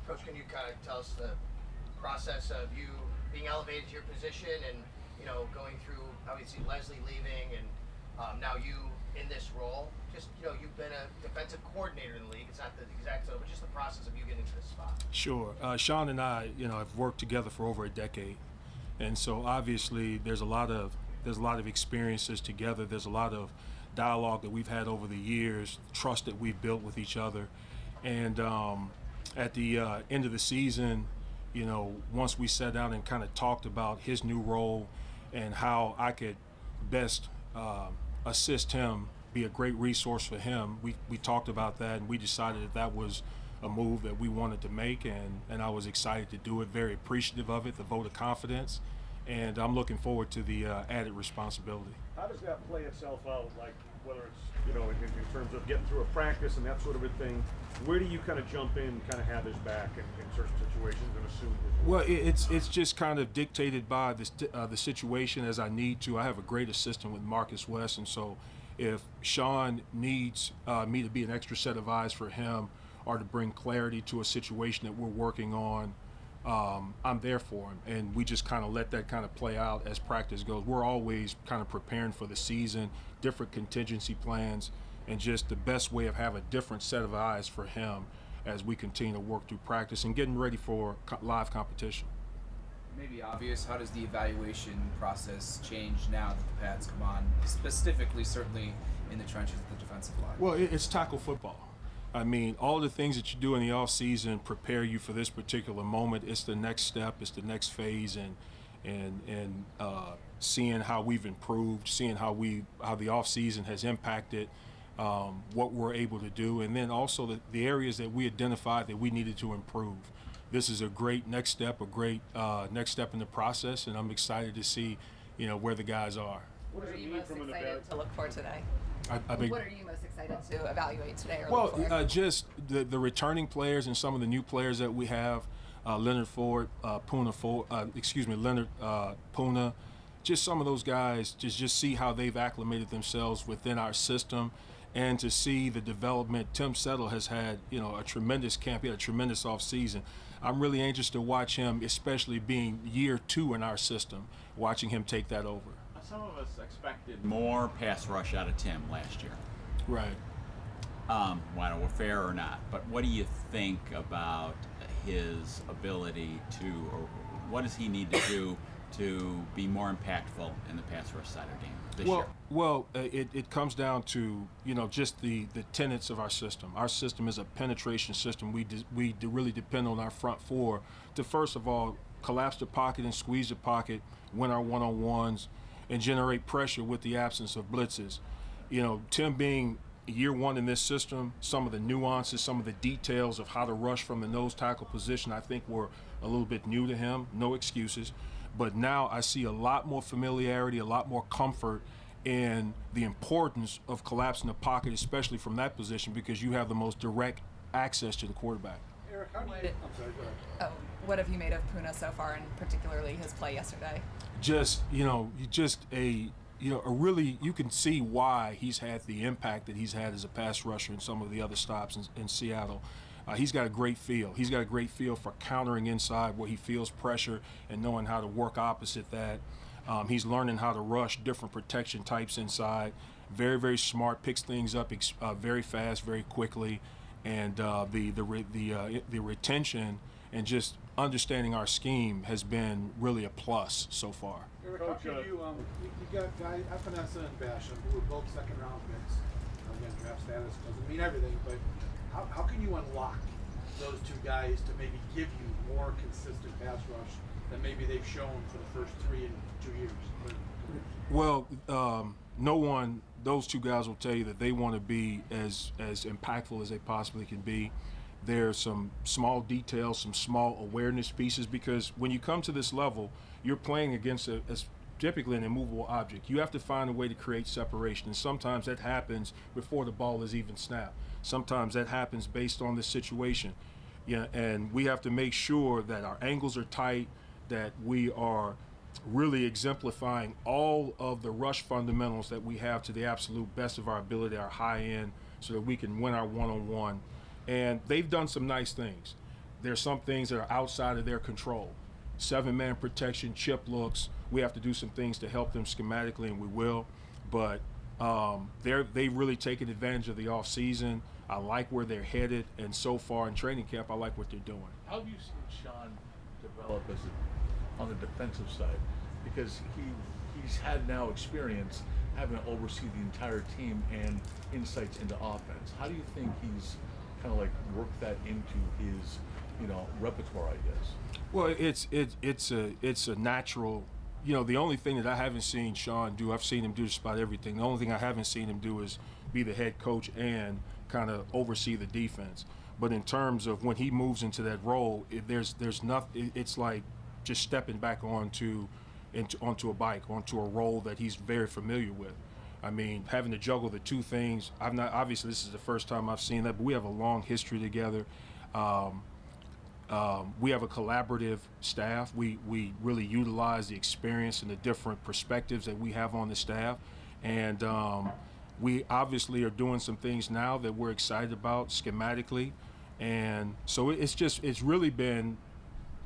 Coach, can you kind of tell us the process of you being elevated to your position and, going through, obviously, Leslie leaving and now you in this role? Just, you've been a defensive coordinator in the league. It's not the exact title, but just the process of you getting to this spot. Sure. Sean and I, have worked together for over a decade. And so obviously there's a lot of experiences together. There's a lot of dialogue that we've had over the years, trust that we've built with each other. And at the end of the season, once we sat down and kind of talked about his new role and how I could best assist him, be a great resource for him, we talked about that, and we decided that was a move that we wanted to make, and I was excited to do it, very appreciative of it, the vote of confidence, and I'm looking forward to the added responsibility. How does that play itself out, like whether it's, in terms of getting through a practice and that sort of a thing? Where do you kind of jump in, kind of have his back in certain situations and assume his? Well, it's just kind of dictated by the situation as I need to. I have a great assistant with Marcus West, and so if Sean needs me to be an extra set of eyes for him or to bring clarity to a situation that we're working on, I'm there for him, and we just kind of let that kind of play out as practice goes. We're always kind of preparing for the season, different contingency plans, and just the best way of having a different set of eyes for him as we continue to work through practice and getting ready for live competition. Maybe obvious, how does the evaluation process change now that the pads come on, specifically certainly in the trenches of the defensive line? Well, it's tackle football. I mean, all the things that you do in the off season prepare you for this particular moment. It's the next step, it's the next phase, and seeing how we've improved, seeing how the off season has impacted what we're able to do, and then also the areas that we identified that we needed to improve. This is a great next step, a great next step in the process, and I'm excited to see, where the guys are. What are you most excited to look for today? What are you most excited to evaluate today or look for? Just the returning players and some of the new players that we have, Leonard Puna, just some of those guys, just see how they've acclimated themselves within our system, and to see the development. Tim Settle has had, a tremendous camp. He had a tremendous off season. I'm really anxious to watch him, especially being year 2 in our system, watching him take that over. Some of us expected more pass rush out of Tim last year. Right. Whether we're fair or not, but what do you think about his ability to, or what does he need to do to be more impactful in the pass rush side of the game this year? Well, it comes down to, just the tenets of our system. Our system is a penetration system. We really depend on our front four to, first of all, collapse the pocket and squeeze the pocket, win our one-on-ones, and generate pressure with the absence of blitzes. Tim being year 1 in this system, some of the nuances, some of the details of how to rush from the nose tackle position, I think were a little bit new to him. No excuses. But now I see a lot more familiarity, a lot more comfort in the importance of collapsing the pocket, especially from that position, because you have the most direct access to the quarterback. Eric, how do you? I'm sorry, go ahead. What have you made of Puna so far, and particularly his play yesterday? You can see why he's had the impact that he's had as a pass rusher in some of the other stops in Seattle. He's got a great feel. He's got a great feel for countering inside where he feels pressure and knowing how to work opposite that. He's learning how to rush different protection types inside. Very, very smart, picks things up very fast, very quickly, and the retention and just understanding our scheme has been really a plus so far. Eric, how can you got guys, Epinesa and Basham, who are both second-round picks. Again, draft status doesn't mean everything, but how can you unlock those two guys to maybe give you more consistent pass rush than maybe they've shown for the first 3 and 2 years? Well, those two guys will tell you that they want to be as impactful as they possibly can be. There's some small details, some small awareness pieces, because when you come to this level, you're playing against typically an immovable object. You have to find a way to create separation, and sometimes that happens before the ball is even snapped. Sometimes that happens based on the situation. And we have to make sure that our angles are tight, that we are really exemplifying all of the rush fundamentals that we have to the absolute best of our ability, our high end, so that we can win our one-on-one. And they've done some nice things. there's some things that are outside of their control. 7-man protection, chip looks. We have to do some things to help them schematically, and we will. But they've really taken advantage of the off season. I like where they're headed, and so far in training camp, I like what they're doing. How have you seen Sean develop on the defensive side? Because he's had now experience having to oversee the entire team and insights into offense. How do you think he's kind of like worked that into his, repertoire, I guess? Well, it's a natural. The only thing that I haven't seen Sean do, I've seen him do just about everything. The only thing I haven't seen him do is be the head coach and kind of oversee the defense. But in terms of when he moves into that role, there's nothing. It's like just stepping back onto a bike, onto a role that he's very familiar with. I mean, having to juggle the two things. Obviously this is the first time I've seen that, but we have a long history together. We have a collaborative staff. We really utilize the experience and the different perspectives that we have on the staff. And we obviously are doing some things now that we're excited about schematically. And so it's really been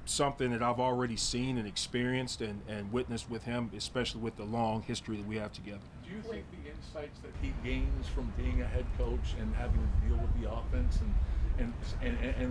something that I've already seen and experienced and witnessed with him, especially with the long history that we have together. Do you think the insights that he gains from being a head coach and having to deal with the offense and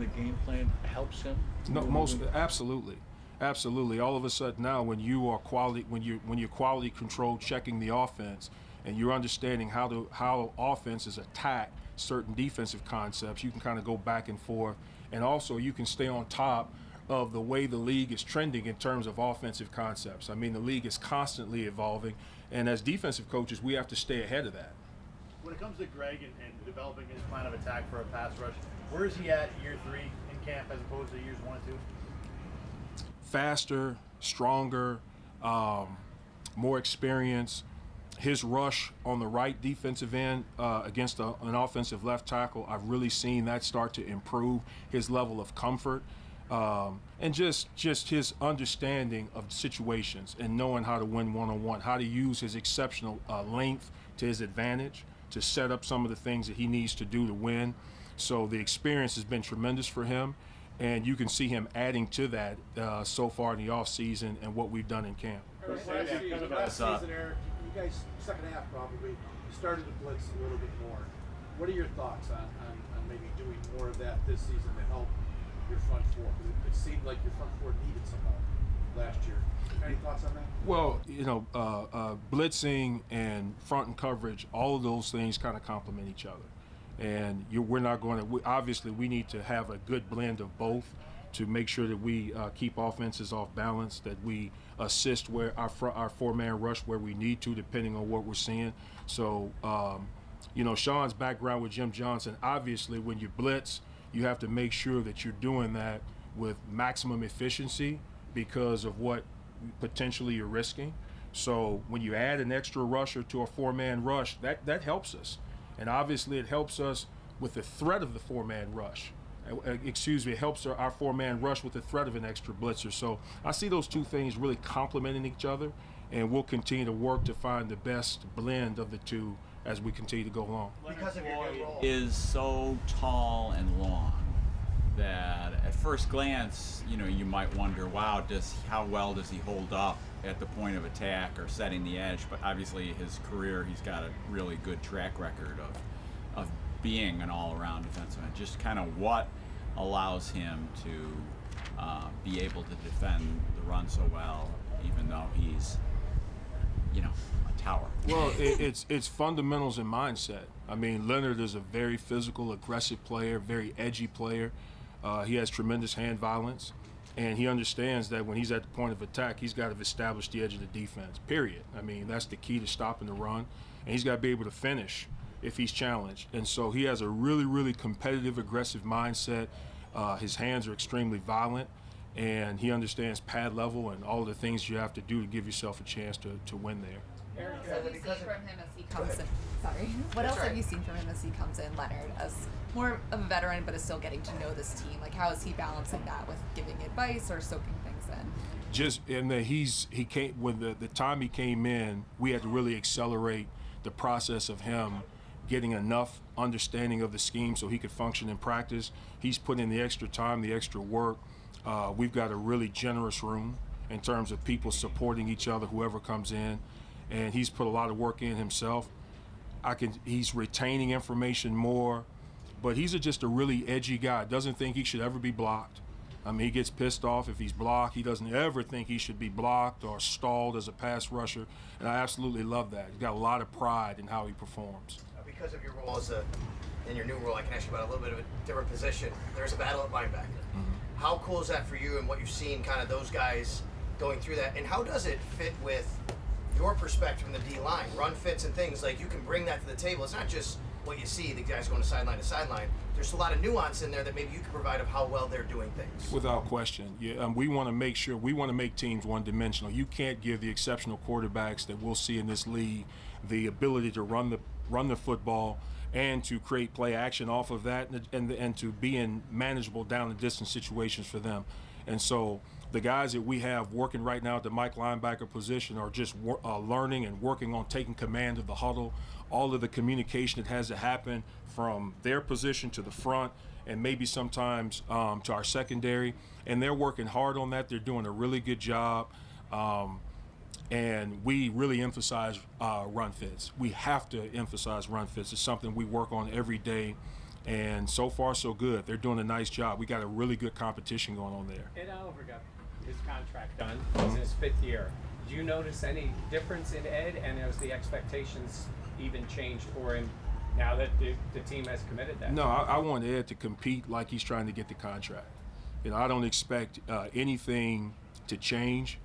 the game plan helps him? No, absolutely. All of a sudden now, when you're quality control checking the offense, and you're understanding how offenses attack certain defensive concepts, you can kind of go back and forth, and also you can stay on top of the way the league is trending in terms of offensive concepts. I mean, the league is constantly evolving, and as defensive coaches, we have to stay ahead of that. When it comes to Greg and developing his plan of attack for a pass rush, where is he at year 3 in camp as opposed to years 1 and 2? Faster, stronger, more experience. His rush on the right defensive end against an offensive left tackle, I've really seen that start to improve his level of comfort. And just his understanding of situations and knowing how to win one-on-one, how to use his exceptional length to his advantage to set up some of the things that he needs to do to win. So the experience has been tremendous for him, and you can see him adding to that so far in the offseason and what we've done in camp. Last season, Eric, you guys, second half probably, you started to blitz a little bit more. What are your thoughts on maybe doing more of that this season to help your front four? Because it seemed like your front four needed some help last year. Any thoughts on that? Well, blitzing and front and coverage, all of those things kind of complement each other. And we're not going to, obviously we need to have a good blend of both to make sure that we keep offenses off balance, that we assist where our 4-man rush where we need to, depending on what we're seeing. So, Sean's background with Jim Johnson, obviously when you blitz, you have to make sure that you're doing that with maximum efficiency because of what potentially you're risking. So when you add an extra rusher to a 4-man rush, that helps us. And obviously it helps us with the threat of the 4-man rush. It helps our 4-man rush with the threat of an extra blitzer. So I see those two things really complementing each other, and we'll continue to work to find the best blend of the two as we continue to go along. Because of your new role. Is so tall and long that at first glance, you might wonder, wow, how well does he hold up at the point of attack or setting the edge? But obviously his career, he's got a really good track record of being an all-around defensive end. Just kind of what allows him to be able to defend the run so well, even though he's, a tower. Well, it's fundamentals and mindset. I mean, Leonard is a very physical, aggressive player, very edgy player. He has tremendous hand violence, and he understands that when he's at the point of attack, he's got to establish the edge of the defense, period. I mean, that's the key to stopping the run, and he's got to be able to finish if he's challenged. And so he has a really, really competitive, aggressive mindset. His hands are extremely violent, and he understands pad level and all the things you have to do to give yourself a chance to win there. What else have you seen from him as he comes in? Sorry. What else have you seen from him as he comes in, Leonard, as more of a veteran but is still getting to know this team? Like, how is he balancing that with giving advice or soaking things in? Just in that he came when the time he came in, we had to really accelerate the process of him getting enough understanding of the scheme so he could function in practice. He's put in the extra time, the extra work. We've got a really generous room in terms of people supporting each other, whoever comes in, and he's put a lot of work in himself. He's retaining information more, but he's just a really edgy guy. Doesn't think he should ever be blocked. I mean, he gets pissed off if he's blocked. He doesn't ever think he should be blocked or stalled as a pass rusher, and I absolutely love that. He's got a lot of pride in how he performs. Because of your role in your new role, I can ask you about a little bit of a different position. There's a battle at linebacker. Mm-hmm. How cool is that for you and what you've seen kind of those guys going through that? And how does it fit with your perspective in the D-line? Run fits and things, like you can bring that to the table. It's not just what you see, the guys going to sideline to sideline. There's a lot of nuance in there that maybe you can provide of how well they're doing things. Without question. Yeah, we want to make teams one-dimensional. You can't give the exceptional quarterbacks that we'll see in this league the ability to run the football and to create play action off of that and to be in manageable down and distance situations for them. And so the guys that we have working right now at the Mike linebacker position are just learning and working on taking command of the huddle, all of the communication that has to happen from their position to the front and maybe sometimes to our secondary. And they're working hard on that. They're doing a really good job. And we really emphasize run fits. We have to emphasize run fits. It's something we work on every day. And so far, so good. They're doing a nice job. We got a really good competition going on there. Ed Oliver got his contract done. He's in his 5th year. Do you notice any difference in Ed, and has the expectations even changed for him now that the team has committed that? No, I want Ed to compete like he's trying to get the contract. I don't expect anything to change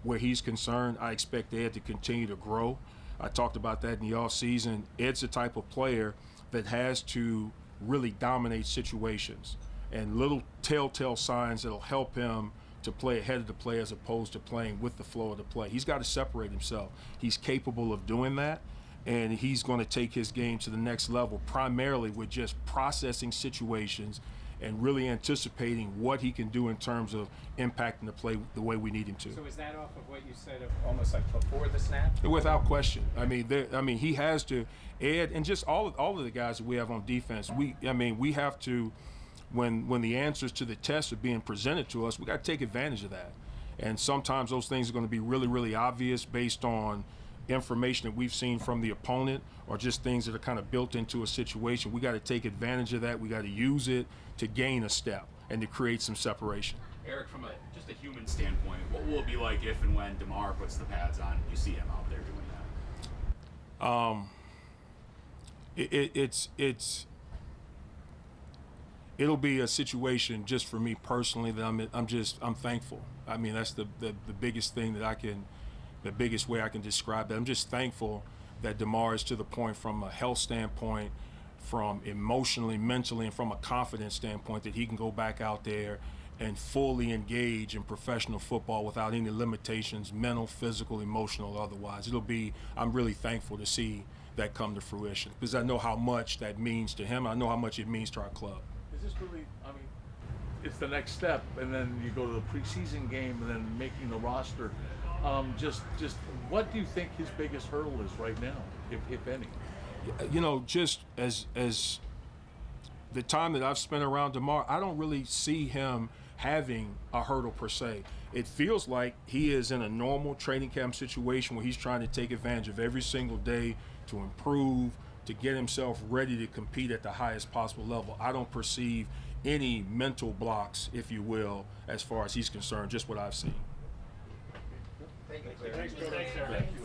where he's concerned. I expect Ed to continue to grow. I talked about that in the offseason. Ed's the type of player that has to really dominate situations and little telltale signs that'll help him to play ahead of the play as opposed to playing with the flow of the play. He's got to separate himself. He's capable of doing that, and he's going to take his game to the next level primarily with just processing situations and really anticipating what he can do in terms of impacting the play the way we need him to. So is that off of what you said of almost like before the snap? Without question. I mean, he has to. Ed and just all of the guys that we have on defense. We have to. When the answers to the tests are being presented to us, we got to take advantage of that. And sometimes those things are going to be really, really obvious based on information that we've seen from the opponent or just things that are kind of built into a situation. We got to take advantage of that. We got to use it to gain a step and to create some separation. Eric, from just a human standpoint, what will it be like if and when DeMar puts the pads on, you see him out there doing that? It'll be a situation just for me personally that I'm thankful. I mean, that's the biggest thing the biggest way I can describe that. I'm just thankful that DeMar is to the point from a health standpoint, from emotionally, mentally, and from a confidence standpoint that he can go back out there and fully engage in professional football without any limitations, mental, physical, emotional, otherwise. I'm really thankful to see that come to fruition because I know how much that means to him. I know how much it means to our club. Is this really, it's the next step, and then you go to the preseason game and then making the roster. Just what do you think his biggest hurdle is right now, if any? Just as the time that I've spent around DeMar, I don't really see him having a hurdle per se. It feels like he is in a normal training camp situation where he's trying to take advantage of every single day to improve, to get himself ready to compete at the highest possible level. I don't perceive any mental blocks, if you will, as far as he's concerned, just what I've seen. Thank you. Thanks, Coach.